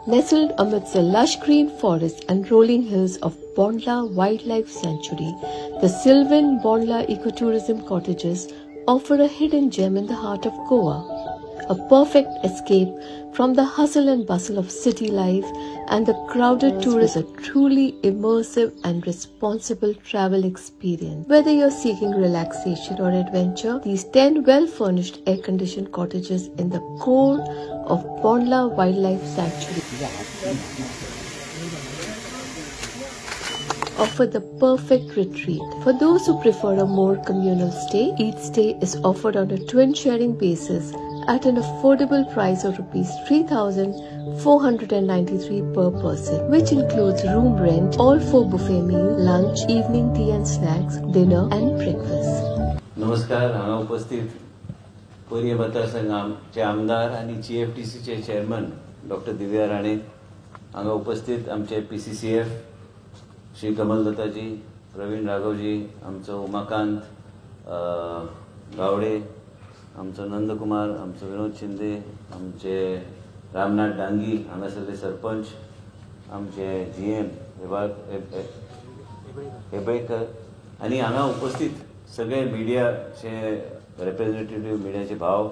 Nestled amidst the lush green forests and rolling hills of Bondla Wildlife Sanctuary, the Sylvan Bondla Ecotourism Cottages offer a hidden gem in the heart of Goa, a perfect escape from the hustle and bustle of city life and the crowded tourist, a truly immersive and responsible travel experience. Whether you're seeking relaxation or adventure, these 10 well-furnished air-conditioned cottages in the core of Bondla Wildlife Sanctuary offer the perfect retreat. For those who prefer a more communal stay, each stay is offered on a twin sharing basis at an affordable price of Rs 3,493 per person, which includes room rent, all 4 buffet meals, lunch, evening tea and snacks, dinner and breakfast. नमस्कार. हांगा उपस्थित कोरये मतदारसंघाचे आमदार आणि GFTCचे chairman doctor दिव्या राणे, हांगा उपस्थित आमचे PCCF Shri कमलदत्ताजी, Pravin Raghavji, आमचो उमाकांत गावडे, आमचो नंदकुमार, आमचो विनोद शिंदे, आमचे रामनाथ डांगी हांगासरले सरपंच, आमचे GM हेबळकर आणि हांगा उपस्थित सगळे मिडियाचे रिप्रेझेंटेटिव्ह, मिडियाचे भाव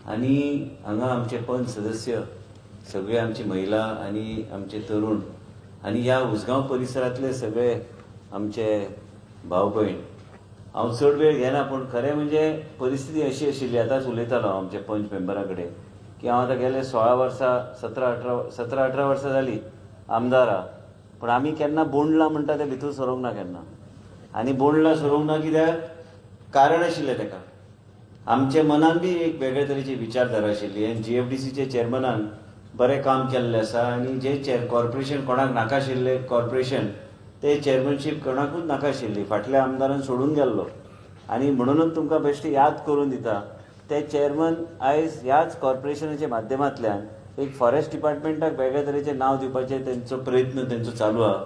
आणि हांगा आमचे पंच सदस्य, सगळे आमची महिला आणि आमचे तरुण आणि ह्या उसगांव परिसरातले सगळे आमचे भाव भयण. हांव चड वेळ घेना, पूण खरें म्हणजे परिस्थिती अशी आशिल्ली, आतांच उलयतालो आमचे पंच मेंबरा कडेन की हांव आतां गेले 16 वर्सां 17-18 वर्सां जाली आमदार आहा, पूण आमी केन्ना बोंडला म्हणटा ते भितर सरोंक ना केन्ना. आनी बोंडला सरोंक ना कित्याक कारण आशिल्लें तेका. आमचे मनान बी एक वेगळे तरेची विचारधारा आशिल्ली आनी GFDCचे चेअरमनान बरें काम केल्लें आसा आनी जे कॉर्पोरेशन कोणाक नाका आशिल्लें कॉर्पोरेशन ते चेअरमनशीप कोणाकूच नाका आशिल्ली, फाटल्या आमदारान सोडून गेल्लो. आनी म्हणूनच तुमकां बेश्टी याद करून दिता, ते चेअरमन आयज ह्याच कॉर्पोरेशनाच्या माध्यमांतल्यान एक फॉरेस्ट डिपार्टमेंटाक वेगळे तरेचें नांव दिवपाचे तेंचो प्रयत्न तेंचो चालू आहा.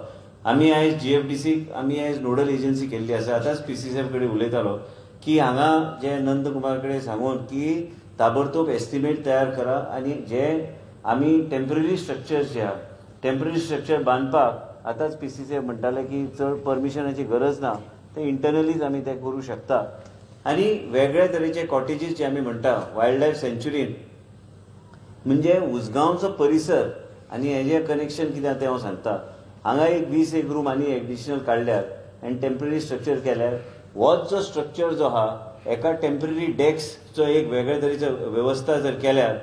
आमी आयज GFDCक आमी आयज नोडल एजन्सी केल्ली आसा. आतांच PCCF कडेन उलयतालो की हांगा जे नंदकुमार कडेन सांगून की ताबडतोब एस्टिमेट तयार करा आनी जे आमी टेम्पररी स्ट्रक्चर्स जे आहा, टेम्पररी स्ट्रक्चर बांदपाक आतांच PCCF म्हणटाले की चड परमिशनाची गरज ना, ते इंटरनलीच आमी ते करूं शकता. आनी वेगळे तरेचे कॉटेजीस जे आमी म्हणटा वायल्ड लायफ सँच्युरीन म्हणजे उसगांवचो परिसर आनी हेजें कनेक्शन कितें तें हांव सांगता. हांगा एक 20 रूम आनी एडिशनल काडल्यात आनी टेम्पररी स्ट्रक्चर केल्यार होच जो स्ट्रक्चर जो आहा एका टेम्पररी डेस्कचो एक वेगळे तरेचो वेवस्था जर केल्यार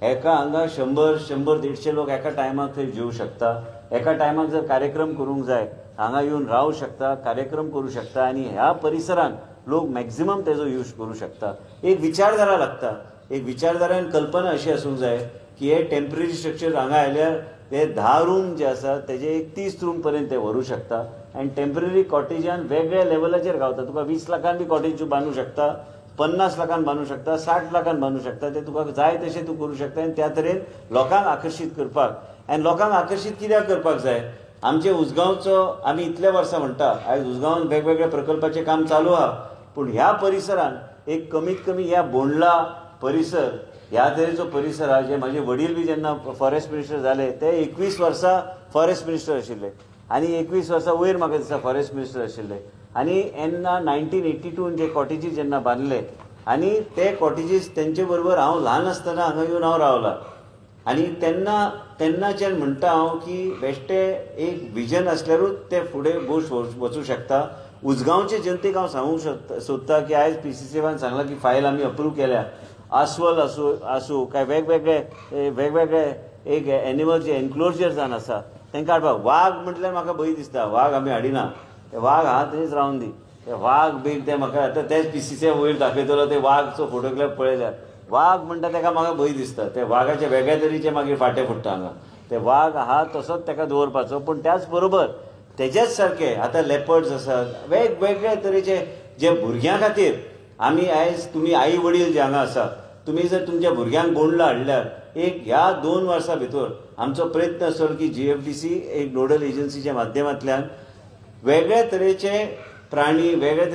एका हांगा 100-150 लोक एका टायमाक थंय जेवू शकता. एका टायमाक जर कार्यक्रम करूंक जाय हांगा येवन रावू शकता, कार्यक्रम करूं शकता आनी ह्या परिसरान लोक मॅक्झिमम तेजो यूज करूं शकता. एक विचारधारा लागता, एक विचारधारा आनी कल्पना अशी आसूंक जाय की हे टेम्पररी स्ट्रक्चर हांगा आयल्यार ते 10 रूम जे आसा तेजे एक 30 रूम पर्यंत ते व्हरूं शकता. आनी टेम्पररी कॉटेजान वेगळ्या लेवलाचेर गावता. तुका 20 लाखान बी कॉटेज बांदूं शकता, 50 लाखान बांदूं शकता, 60 लाखान बांदूं शकता. ते तुका जाय तशें तूं करूं शकता आनी त्या तरेन लोकांक आकर्शीत करपाक. आनी लोकांक आकर्शीत कित्याक करपाक जाय? आमचे उसगांवचो आमी इतले वर्सां म्हणटा, आयज उसगांवान वेगवेगळ्या प्रकल्पाचें काम चालू आहा, पूण ह्या परिसरान एक कमीत कमी ह्या बोंडला परिसर ह्या तरेचो परिसर आहा. जे म्हाजे वडील बी जेन्ना फॉरेस्ट मिनिस्टर जाले ते 21 वर्सां फॉरेस्ट मिनिस्टर आशिल्ले आनी 21 वर्सां वयर म्हाका दिसता फॉरेस्ट मिनिस्टर आशिल्ले. आनी येन्ना 1982 जे कॉटेजीस जेन्ना बांदले आनी ते कॉटेजीस तेंचे बरोबर हांव ल्हान आसतना हांगा येवन हांव रावला. आनी तेन्नाच्यान म्हणटा हांव की बेश्टे एक विजन आसल्यारूच ते फुडें वचूं शकता. उसगांवचे जनतेक हांव सांगूंक सोदता की आयज PCCFान सांगलां की फायल आमी अप्रूव केल्या. आस्वल आसूं काय वेगवेगळे एक एनिमल जे एनक्लोजर जावन आसा तांकां हाडपाक. वाघ म्हटल्यार म्हाका भंय दिसता, वाघ आमी हाडिना, ते वाघ आहा थंयच रावन दी. ते वाघ बीग ते म्हाका आतां तेच PCCF वयर दाखयतलो ते वाघचो फोटोग्राफ पळयल्यार वाघ म्हणटा तेका म्हाका भंय दिसता. ते वाघाचे वेगळे तरेचे मागीर फाटे फुट्टा हांगा. ते वाघ आहा तसोच तेका दवरपाचो. पूण त्याच बरोबर तेजेच सारके आतां लेपर्ड्स आसात, वेगवेगळे तरेचे जे भुरग्यां खातीर आमी आयज तुमी आई वडील जे हांगा आसा, तुमी जर तुमच्या भुरग्यांक बोंडला हाडल्यार एक ह्या 2 वर्सां भितर आमचो प्रयत्न आसतलो की GFDC एक नोडल एजन्सीच्या माध्यमांतल्यान वेगळे तरेचे प्राणी, वेगळे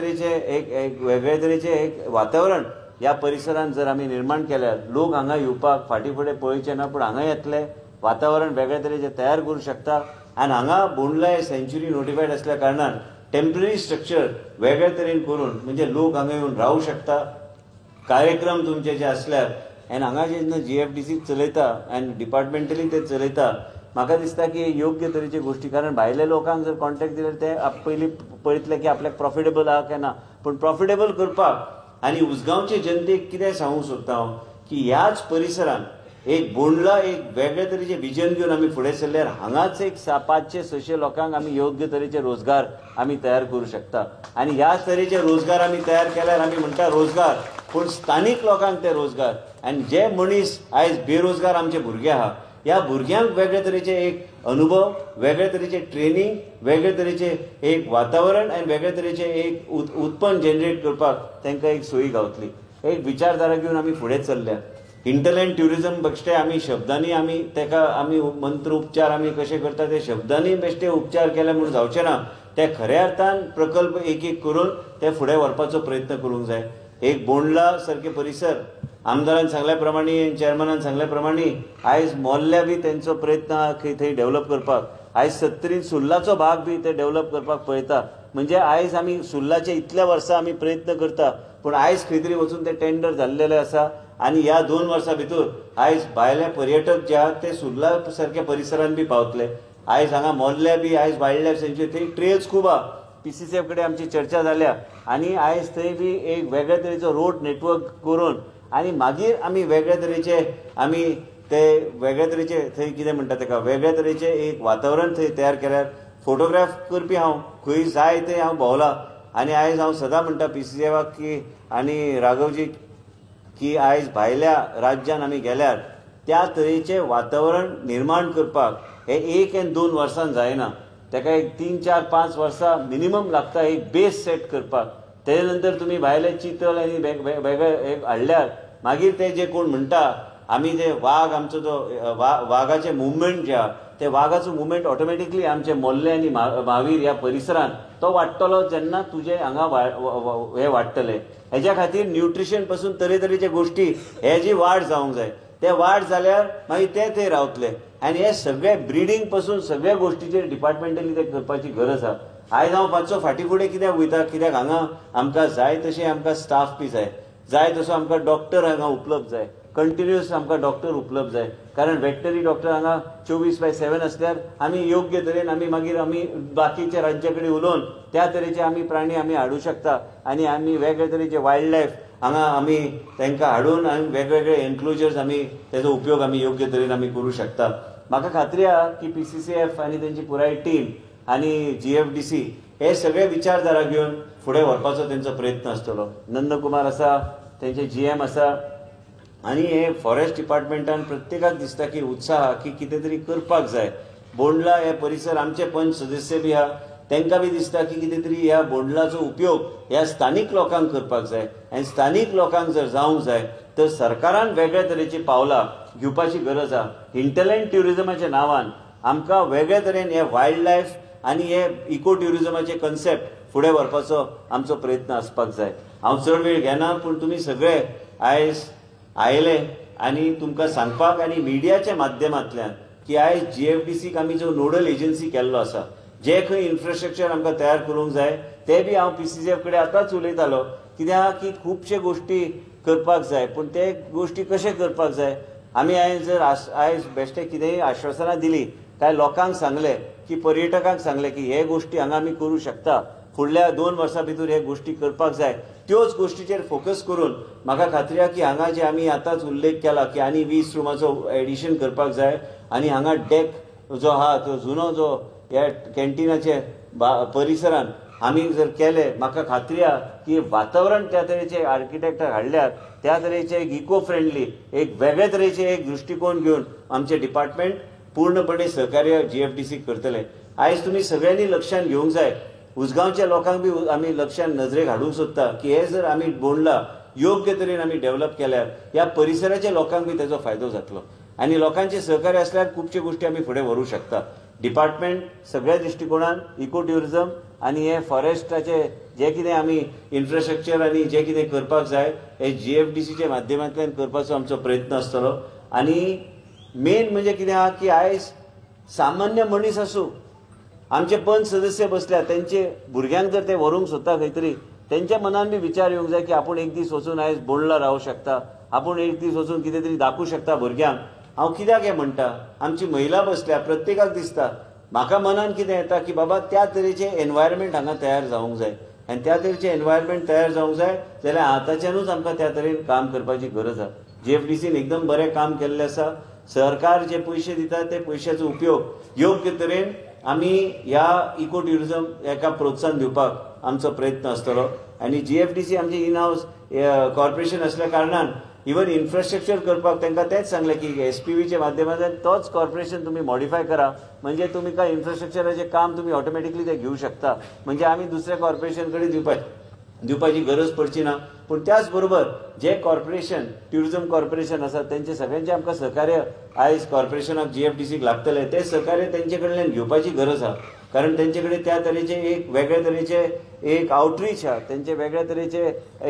तरेचे एक वातावरण ह्या परिसरात जर आमी निर्माण केल्यार लोक हांगा येवपाक फाटी फुडें पळयचे ना, पूण हांगा येतले वातावरण वेगळे तरेचे तयार करू शकता. आनी हांगा बोंडला सेंच्युरी नोटिफायड असल्या कारणान टेम्पररी स्ट्रक्चर वेगळे तरेन करून म्हणजे लोक हांगा येवन रावू शकता. कार्यक्रम तुमचे जे असल्यार आनी हांगा जेन्ना GFDC चलयता आनी डिपार्टमेंटली ते चलयता म्हाका दिसता की योग्य तरेचे गोष्टी, कारण भायल्या लोकांक जर कॉन्ट्रॅक्ट दिल्यार ते पयलीं पळयतले की आपल्याक प्रॉफिटेबल आहा काय ना. पूण प्रॉफिटेबल करपाक आनी उसगांवचे जनतेक कितें सांगूंक सोदता हांव की ह्याच परिसरांत एक बोंडला एक वेगळे तरेचे विजन घेवन आमी फुडें सरल्यार हांगाच एक 500-600 लोकांक आमी योग्य तरेचे रोजगार आमी तयार करूं शकता. आनी ह्याच तरेचे रोजगार आमी तयार केल्यार आमी म्हणटा रोजगार, पूण स्थानीक लोकांक ते रोजगार. आनी जे मनीस आयज बेरोजगार आमचे भुरगे आहा ह्या भुरग्यांक वेगळे तरेचे एक अनुभव, वेगळे तरेचे ट्रेनिंग, वेगळे तरेचे एक वातावरण आनी वेगळे तरेचे एक उत्पन्न जनरेट करपाक तांकां एक सोयी गावतली. एक विचारधारा घेवन आमी फुडें चल्ल्या. इंटरलँड ट्युरिजम बेश्टे आमी शब्दांनी आमी ताका आमी मंत्र उपचार आमी कशे करता ते शब्दांनी बेश्टे उपचार केले म्हूण जावचे ना. ते खऱ्या अर्थान प्रकल्प एक एक करून ते फुडें व्हरपाचो प्रयत्न करूंक जाय. एक बोंडला सारखे परिसर आमदारान सांगल्या प्रमाणे, चेअरमॅनान सांगल्या प्रमाणे आयज मोल्ल्या बी तेंचो प्रयत्न आहा की थंय डेव्हलप करपाक. आयज 70 सुर्लाचो भाग बी ते डेव्हलप करपाक पळयता. म्हणजे आयज आमी सुर्लाचे इतल्या वर्सां आमी प्रयत्न करता, पूण आयज खंय तरी वचून ते टेंडर जाल्लेले आसा. आनी ह्या 2 वर्सां भितर आयज भायले पर्यटक जे आहात ते सुर्ला सारख्या परिसरांत बी पावतले. आयज हांगा मोल्ल्या बी आयज वायल्ड लायफ सेंच्युरी थंय ट्रेल्स खूब आहा. PCCF कडेन आमची चर्चा जाल्या आनी आयज थंय बी एक वेगळे तरेचो रोड नेटवर्क करून आनी मागीर आमी वेगळे तरेचे आमी ते वेगळे तरेचे थंय कितें म्हणटा ताका वेगळे तरेचे एक वातावरण थंय तयार केल्यार फोटोग्राफ करपी हांव खंय जाय थंय हांव भोंवला. आनी आयज हांव सदां म्हणटा PCCFाक की आनी राघवजी की आयज भायल्या राज्यान आमी गेल्यार त्या तरेचे वातावरण निर्माण करपाक हे 1 आनी 2 वर्सां जायना. ताका एक 3, 4, 5 वर्सां मिनिमम लागता एक बेस सेट करपाक. तेजे नंतर तुमी भायले चितल आनी वेगळे हाडल्यार मागीर ते जे कोण म्हणटा आमी जे वाघ आमचो जो वाघाचे मुवमेंट जे आहा ते वाघाचो मुवमेंट ऑटोमॅटिकली आमचे मोल्ले आनी महावीर ह्या परिसरांत तो वाडटलो जेन्ना तुजे हांगा हे वाडटले. हेज्या खातीर न्यूट्रिशन पासून तरेतरेचे गोश्टी हे जी वाड जावंक जाय ते वाड जाल्यार मागीर ते थंय रावतले. आनी हे सगळे ब्रिडींग पासून सगळ्या गोश्टीचेर डिपार्टमेंटली ते करपाची गरज आहा. आयज हांव मातसो फाटीं फुडें कित्याक वयता कित्याक हांगा आमकां जाय तशें आमकां स्टाफ बी जाय तसो आमकां डॉक्टर हांगा उपलब्ध जाय. कंटिन्युअस आमकां डॉक्टर उपलब्ध जाय, कारण वेटनरी डॉक्टर हांगा 24/7 असल्यार आमी योग्य तरेन आमी मागीर आमी बाकीच्या राज्या कडेन उलोवन त्या तरेचे आमी प्राणी आमी हाडूं शकता. आनी आमी वेगळे तरेचे वायल्ड लायफ हांगा आमी तांकां हाडून आनी वेगवेगळे एन्क्लोजर्स आमी तेजो उपयोग आमी योग्य तरेन आमी करूं शकता. म्हाका खात्री आहा की PCCF आनी तेंची पुराय टीम आनी GFDC हे सगळे विचारधारा घेवन फुडें व्हरपाचो तेंचो प्रयत्न आसतलो. नंदकुमार आसा, तेंचे GM आसा आनी हे फॉरेस्ट डिपार्टमेंटान प्रत्येकाक दिसता की उत्साह की कितें तरी करपाक जाय. बोंडला हे परिसर आमचे पंच सदस्य बी आहा तांकां बी दिसता की कितें तरी ह्या बोंडलाचो उपयोग ह्या स्थानीक लोकांक करपाक जाय. आनी स्थानीक लोकांक जर जावंक जाय तर सरकारान वेगळे तरेची पावलां घेवपाची गरज आहा. इंटरलँड ट्युरिजमाच्या नांवान आमकां वेगळे तरेन हे वायल्ड लायफ आनी हे इको ट्युरिजमाचे कन्सेप्ट फुडें व्हरपाचो आमचो प्रयत्न आसपाक जाय. हांव चड वेळ घेना, पूण तुमी सगळे आयज आयले आनी तुमकां सांगपाक आनी मिडियाच्या माध्यमांतल्यान की आयज GFDCक आमी जो नोडल एजन्सी केल्लो आसा, जे खंय इन्फ्रास्ट्रक्चर आमकां तयार करूंक जाय ते बी हांव PCCF कडेन आतांच उलयतालो. कित्याक की खुबशे गोश्टी करपाक जाय, पूण ते गोश्टी कशे करपाक जाय. आमी आयज जर आयज बेश्टे कितेंय आश्वासनां दिली काय लोकांक सांगले की पर्यटकांक सांगले की हे गोश्टी हांगा आमी करूं शकता, फुडल्या 2 वर्सां भितर हे गोश्टी करपाक जाय, त्योच गोश्टीचेर फोकस करून म्हाका खात्री आहा की हांगा जे आमी आतांच उल्लेख केला की आनी 20 रुमाचो एडिशन करपाक जाय. आनी हांगा डेक जो आहा तो जुनो जो ह्या कॅन्टिनाचे परिसरान आमी जर केले, म्हाका खात्री आहा की वातावरण त्या तरेचे आर्किटेक्ट हाडल्यार त्या तरेचे एक इको फ्रेंडली एक वेगळे तरेचे एक दृश्टिकोन घेवन आमचे डिपार्टमेंट पूर्णपणे सहकार्य GFDC करतले. आयज तुमी सगळ्यांनी लक्षांत घेवंक जाय, उसगांवच्या लोकांक बी आमी लक्षांत नजरेक हाडूंक सोदता की हे जर आमी बोंडला योग्य तरेन आमी डेव्हलप केल्यार ह्या परिसराच्या लोकांक बी तेजो फायदो जातलो. आनी लोकांचे सहकार्य असल्यार खुबशे गोश्टी आमी फुडें व्हरूंक शकता. डिपार्टमेंट सगळ्या दृश्टिकोनान इको ट्युरिजम आनी हे फॉरेस्टाचे जे कितें आमी इन्फ्रास्ट्रक्चर आनी जे कितें करपाक जाय हे GFDCच्या माध्यमांतल्यान करपाचो आमचो प्रयत्न आसतलो. आनी मेन म्हणजे कितें आहा की आयज सामान्य मनीस आसूं आमचे पंच सदस्य बसल्या त्यांचे भुरग्यांक जर ते व्हरूंक सोदता खंय तरी त्यांच्या मनान बी विचार येवंक जाय की आपूण एक दीस वचून आयज बोंडला रावूं शकता, आपूण एक दीस वचून कितें तरी दाखोवंक शकता भुरग्यांक. हांव कित्याक हें म्हणटा, आमची महिला बसल्या प्रत्येकाक दिसता म्हाका मनान कितें येता की बाबा त्या तरेचे एनवायरमेंट हांगा तयार जावंक जाय आनी त्या तरेचे एनवायरमेंट तयार जावंक जाय जाल्यार आतांच्यानूच आमकां त्या तरेन काम करपाची गरज आसा. जीएफडीसीन एकदम बरें काम केल्लें आसा. सरकार जे पयशे दिता ते पयशाचो उपयोग योग्य तरेन आमी ह्या इको ट्युरिझम हेका प्रोत्साहन दिवपाक आमचो प्रयत्न आसतलो. आनी जीएफडीसी आमचे इन हाऊस कॉर्पोरेशन असल्या कारणान इवन इन्फ्रास्ट्रक्चर करपाक तांकां तेच सांगलें की एसपीव्हीच्या माध्यमांतल्यान तोच कॉर्पोरेशन तुम्ही मॉडिफाय करा, म्हणजे तुम्ही काय इन्फ्रास्ट्रक्चराचें काम तुम्ही ऑटोमॅटिकली ते घेवंक शकता, म्हणजे आमी दुसऱ्या कॉर्पोरेशन कडेन दिवपाची गरज पडची ना. पूण त्याच बरोबर जे कॉर्पोरेशन ट्युरिझम कॉर्पोरेशन आसा त्यांचे सगळ्यांचे आमकां सहकार्य आयज कॉर्पोरेशनाक जीएफडीसीक लागतले ते सहकार्य तेंचे कडल्यान घेवपाची गरज आहा. कारण तेंचे कडेन त्या तरेचे एक वेगळे तरेचे एक आउटरीच आहा, तेंचे वेगळ्या तरेचे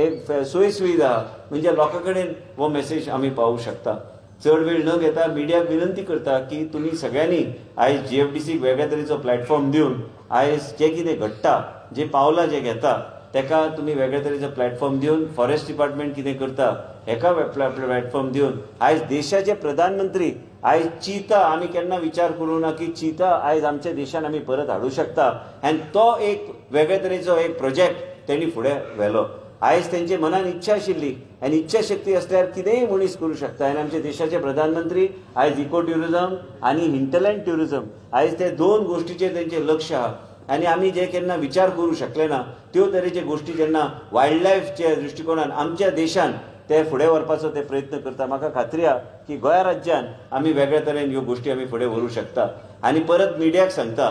एक सोयी सुविधा आहा, म्हणजे लोकां कडेन हो मेसेज आमी पावूंक शकता. चड वेळ न घेता मिडियाक विनंती करता की तुमी सगळ्यांनी आयज जीएफडीसीक वेगळ्या तरेचो प्लॅटफॉर्म दिवन आयज जे कितें घडटा, जे पावलां जे घेता तेका तुम्ही वेगळ्या तरेचो प्लॅटफॉर्म दिवन फॉरेस्ट डिपार्टमेंट कितें करता हेका प्लॅटफॉर्म दिवन आयज देशाचे प्रधानमंत्री आयज चिता आमी केन्ना विचार करूं ना की चिता आयज आमच्या देशान आमी परत हाडूं शकता आनी तो एक वेगळ्या तरेचो एक प्रोजेक्ट तेणी फुडें व्हेलो. आयज तेंचे मनान इच्छा आशिल्ली आनी इच्छा शक्ती असल्यार कितेंय मनीस करूं शकता. आनी आमचे देशाचे प्रधानमंत्री आयज इको ट्युरिझम आनी हिंटरलँड ट्युरिझम आयज ते दोन गोष्टीचेर तेंचे लक्ष आहा. आनी आमी जे केन्ना विचार करूं शकले ना त्यो तरेचे गोष्टी जेन्ना वायल्ड लायफच्या दृश्टिकोनान आमच्या देशान ते फुडें व्हरपाचो ते प्रयत्न करता. म्हाका खात्री आहा की गोंय राज्यान आमी वेगळ्या तरेन ह्यो गोष्टी आमी फुडें व्हरूंक शकता. आनी परत मिडियाक सांगता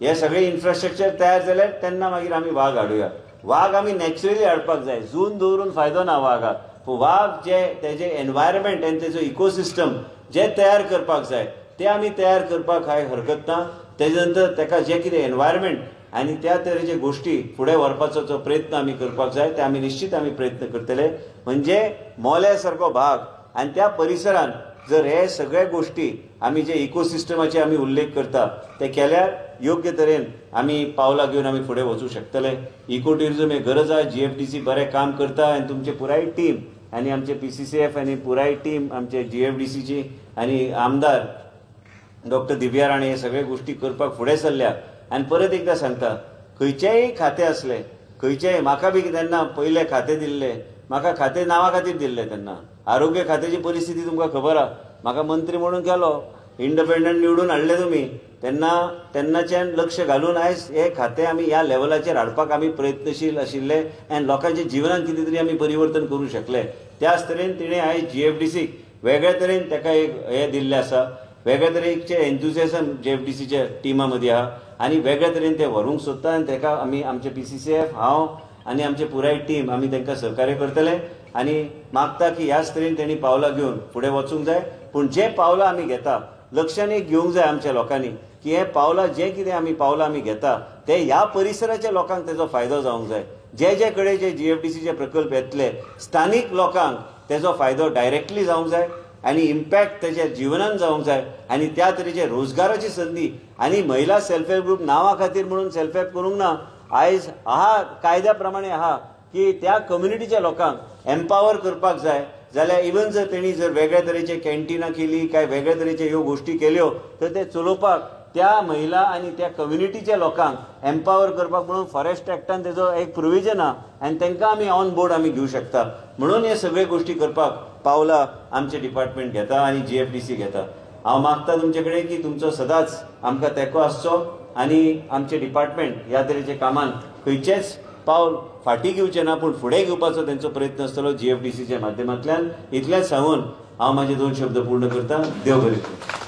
हे सगळे इन्फ्रास्ट्रक्चर तयार जाल्यार तेन्ना मागीर आमी वाघ हाडुया. वाघ आमी नॅचरली हाडपाक जाय, जून दवरून फायदो ना वाघाक. पूण वाघ जे तेजे एनवायरमेंट आनी तेजो इकोसिस्टम जे तयार करपाक जाय ते आमी तयार करपाक कांय हरकत ना. तेजे नंतर तेका जे कितें एनवायरमेंट आनी त्या तरेचे गोष्टी फुडें व्हरपाचो जो प्रयत्न आमी करपाक जाय ते आमी निश्चित आमी प्रयत्न करतले. म्हणजे मोल्या सारको भाग आनी त्या परिसरान जर हे सगळे गोष्टी आमी जे इकोसिस्टमाचे आमी उल्लेख करता ते केल्यार योग्य तरेन आमी पावलां घेवन आमी फुडें वचूंक शकतले. इको ट्युरिझम हे गरज आहा. जीएफडीसी बरें काम करता आनी तुमचे पुराय टीम आनी आमचे पीसीसीएफ आनी पुराय टीम आमचे जीएफडीसीची आनी आमदार डॉक्टर दिव्या राणे हे सगळे गोष्टी करपाक फुडें सरल्या. आनी परत एकदां सांगता खंयचेय खातें असलें खंयचेय म्हाका बी तेन्ना पयले खातें दिल्लें म्हाका खातें नांवा खातीर दिल्लें. तेन्ना आरोग्य खात्याची परिस्थिती तुमकां खबर आहा. म्हाका मंत्री म्हणून केलो, इंडिपेंडंट निवडून हाडले तुमी, तेन्नाच्यान लक्ष घालून आयज हे खातें आमी ह्या लेवलाचेर हाडपाक आमी प्रयत्नशील आशिल्ले आनी लोकांच्या जिवनांत कितें तरी आमी परिवर्तन करूंक शकले. त्याच तरेन तिणें आयज जीएफडीसीक वेगळ्या तरेन ताका एक हें दिल्लें आसा. वेगळ्या तरेचे एन्थुजियाझम जीएफडीसीच्या टिमा मदीं आहा आनी वेगळ्या तरेन ते व्हरूंक सोदता आनी ताका आमी आमचे पीसीसीएफ हांव आनी आमचे पुराय टीम आमी तांकां सहकार्य करतले आनी मागता की ह्याच तरेन तेणी पावलां घेवन फुडें वचूंक जाय. पूण जे पावलां आमी घेता लक्षान एक घेवंक जाय आमच्या लोकांनी की हे पावलां जे कितें आमी पावलां आमी घेता ते ह्या परिसराच्या लोकांक तेजो फायदो जावंक जाय. जे कडेन जे जीएफडीसीचे प्रकल्प येतले स्थानीक लोकांक तेजो फायदो डायरेक्टली जावंक जाय आनी इम्पॅक्ट तेच्या जिवनान जावंक जाय आनी त्या तरेचे रोजगाराची संदी आनी महिला सेल्फ हेल्प ग्रुप नांवा खातीर म्हणून सेल्फ हेल्प करूंक ना. आयज आहा कायद्या प्रमाणे आहा की त्या कम्युनिटीच्या लोकांक एम्पावर करपाक जाय जाल्यार इवन जर तेणी जर वेगळ्या तरेचे कॅन्टिनां केली काय वेगळ्या तरेचे ह्यो गोष्टी केल्यो तर ते चलोवपाक त्या महिला आनी त्या कम्युनिटीच्या लोकांक एम्पावर करपाक म्हणून फॉरेस्ट एक्टान तेजो एक प्रोविजन आहा आनी तांकां आमी ऑन बोर्ड आमी घेवंक शकता. म्हणून हे सगळे गोष्टी करपाक पावलां आमचे डिपार्टमेंट घेता आनी जीएफडीसी घेता. हांव मागता तुमचे कडेन की तुमचो सदांच आमकां तेंको आसचो आनी आमचे डिपार्टमेंट ह्या तरेच्या कामान खंयचेच पावल फाटीं घेवचें ना पूण फुडें घेवपाचो तेंचो प्रयत्न आसतलो जीएफडीसीच्या माध्यमांतल्यान. इतलेंच सांगून हांव म्हाजे 2 शब्द पूर्ण करता. देव बरें करूं.